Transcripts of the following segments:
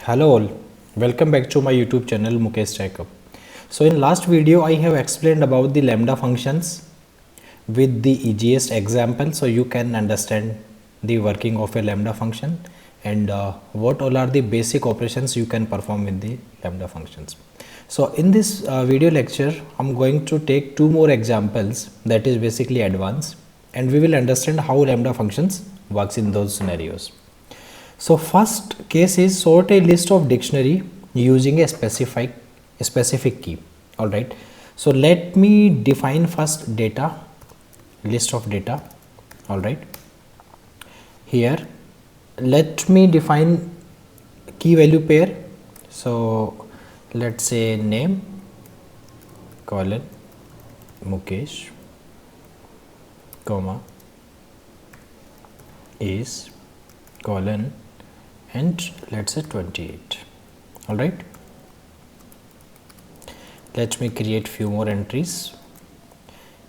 Hello all, welcome back to my YouTube channel Mukesh Checkup. So in last video I have explained about the lambda functions with the easiest example, so you can understand the working of a lambda function and what all are the basic operations you can perform with the lambda functions. So in this video lecture I'm going to take two more examples, that is basically advanced, and we will understand how lambda functions works in those scenarios. So first case is sort a list of dictionary using a specific key. All right. So let me define first data, list of data. All right. Here, let me define key value pair. So let's say name colon Mukesh comma is colon and let's say 28. All right, let me create few more entries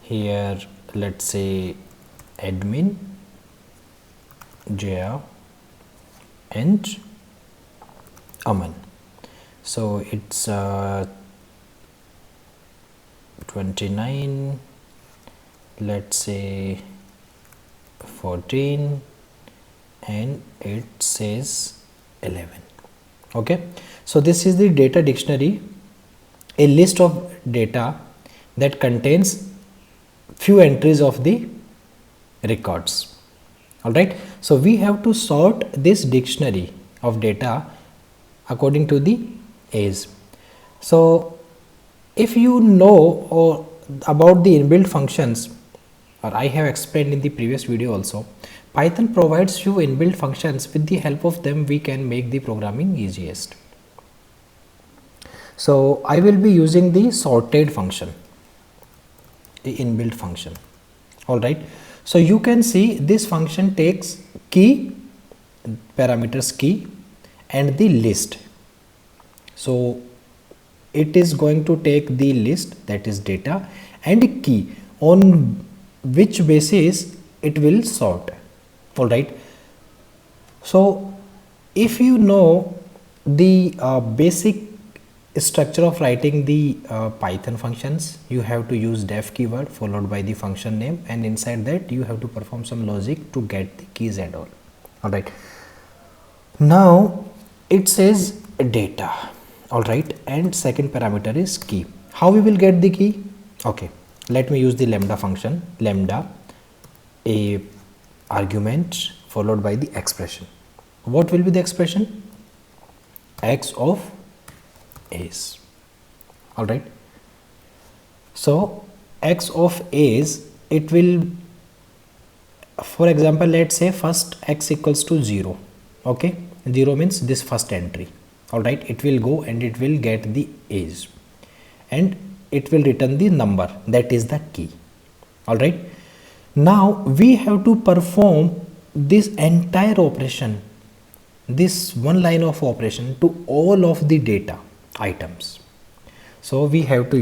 here. Let's say admin Jaya and Aman. So it's 29, let's say 14, and it says 11. Okay, so this is the data dictionary, a list of data that contains few entries of the records. All right, so we have to sort this dictionary of data according to the age. So if you know or about the inbuilt functions, or I have explained in the previous video also, Python provides few inbuilt functions. With the help of them we can make the programming easiest. So I will be using the sorted function, the inbuilt function. All right, so you can see this function takes key, parameters key and the list. So it is going to take the list, that is data, and key, on which basis it will sort. All right, so if you know the basic structure of writing the Python functions, you have to use def keyword followed by the function name, and inside that you have to perform some logic to get the keys and all. All right, now it says data. All right, and second parameter is key. How we will get the key? Okay, let me use the lambda function, lambda a argument followed by the expression. What will be the expression? X of a's. All right, so x of a's, it will, for example, let's say first x equals to 0. Okay, 0 means this first entry. All right, it will go and it will get the age and it will return the number, that is the key. All right, now we have to perform this entire operation, this one line of operation, to all of the data items. So we have to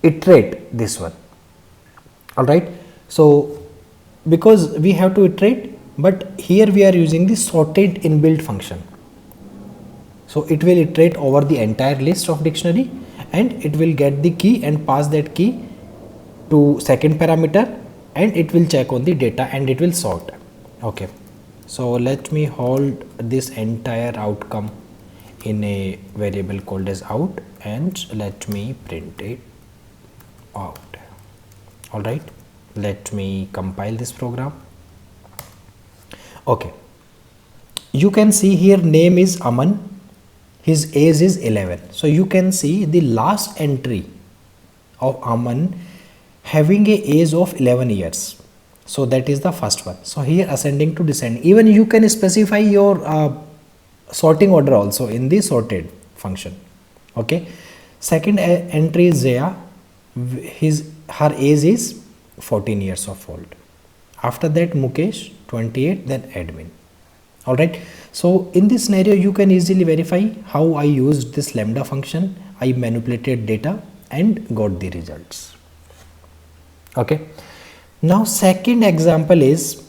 iterate this one. All right, so because we have to iterate, but here we are using the sorted inbuilt function. So it will iterate over the entire list of dictionary and it will get the key and pass that key to second parameter, and it will check on the data and it will sort. Okay, so let me hold this entire outcome in a variable called as out, and let me print it out. All right, let me compile this program. Okay, you can see here name is Aman, his age is 11. So you can see the last entry of Aman having a age of 11 years. So that is the first one. So here ascending to descending, even you can specify your sorting order also in the sorted function. Okay, second entry is Zaya, her age is 14 years of old. After that Mukesh 28, then admin. All right, so in this scenario you can easily verify how I used this lambda function. I manipulated data and got the results. Okay, now second example is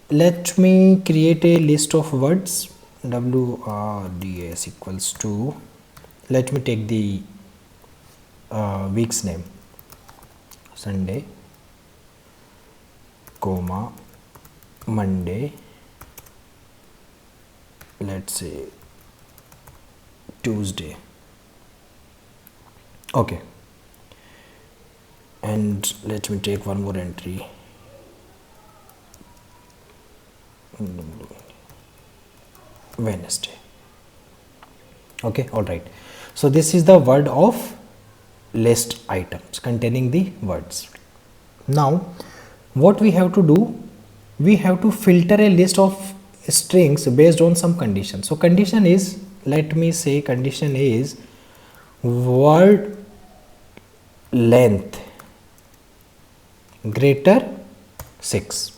let me create a list of words. WRDS equals to, let me take the week's name, Sunday, comma, Monday, let's say Tuesday. Okay, and let me take one more entry, Wednesday. Okay, all right. So this is the word of list items containing the words. Now what we have to do, we have to filter a list of strings based on some condition. So condition is, let me say condition is word length greater 6.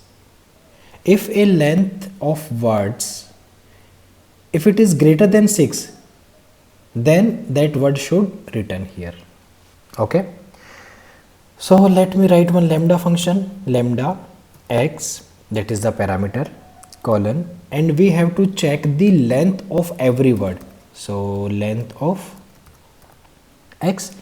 If a length of words, if it is greater than 6, then that word should return here. Okay, so let me write one lambda function, lambda x, that is the parameter, colon, and we have to check the length of every word. So length of x,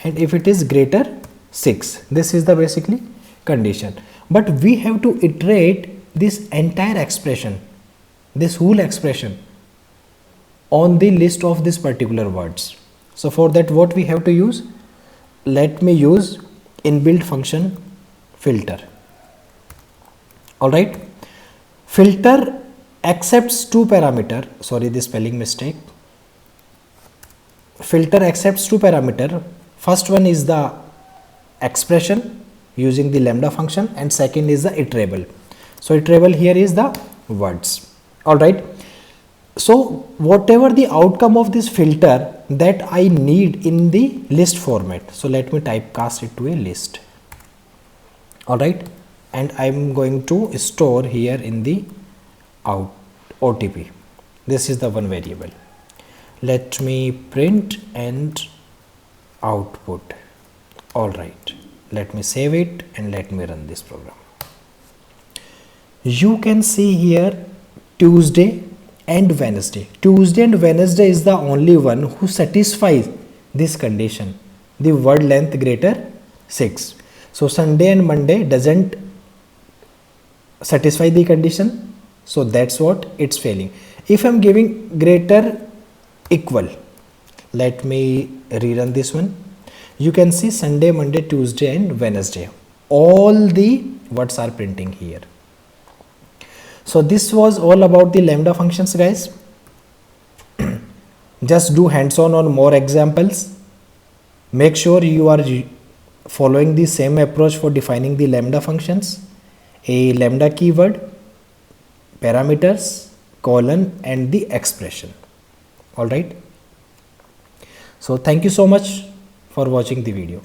and if it is greater 6, this is the basically condition. But we have to iterate this entire expression, this whole expression, on the list of these particular words. So for that, what we have to use, let me use inbuilt function filter. All right, filter accepts two parameter, sorry, this spelling mistake. Filter accepts two parameter. First one is the expression using the lambda function, and second is the iterable. So iterable here is the words. All right, so whatever the outcome of this filter that I need in the list format, so let me typecast it to a list. All right, and I'm going to store here in the OTP. This is the one variable. Let me print and output. All right, let me save it and let me run this program. You can see here Tuesday and Wednesday. Tuesday and Wednesday is the only one who satisfies this condition, the word length greater 6. So Sunday and Monday doesn't satisfy the condition, so that's what it's failing. If I'm giving greater equal, let me rerun this one. You can see Sunday, Monday, Tuesday and Wednesday, all the words are printing here. So this was all about the lambda functions, guys. Just do hands-on on more examples. Make sure you are following the same approach for defining the lambda functions. A lambda keyword, parameters, colon, and the expression. All right. So thank you so much for watching the video.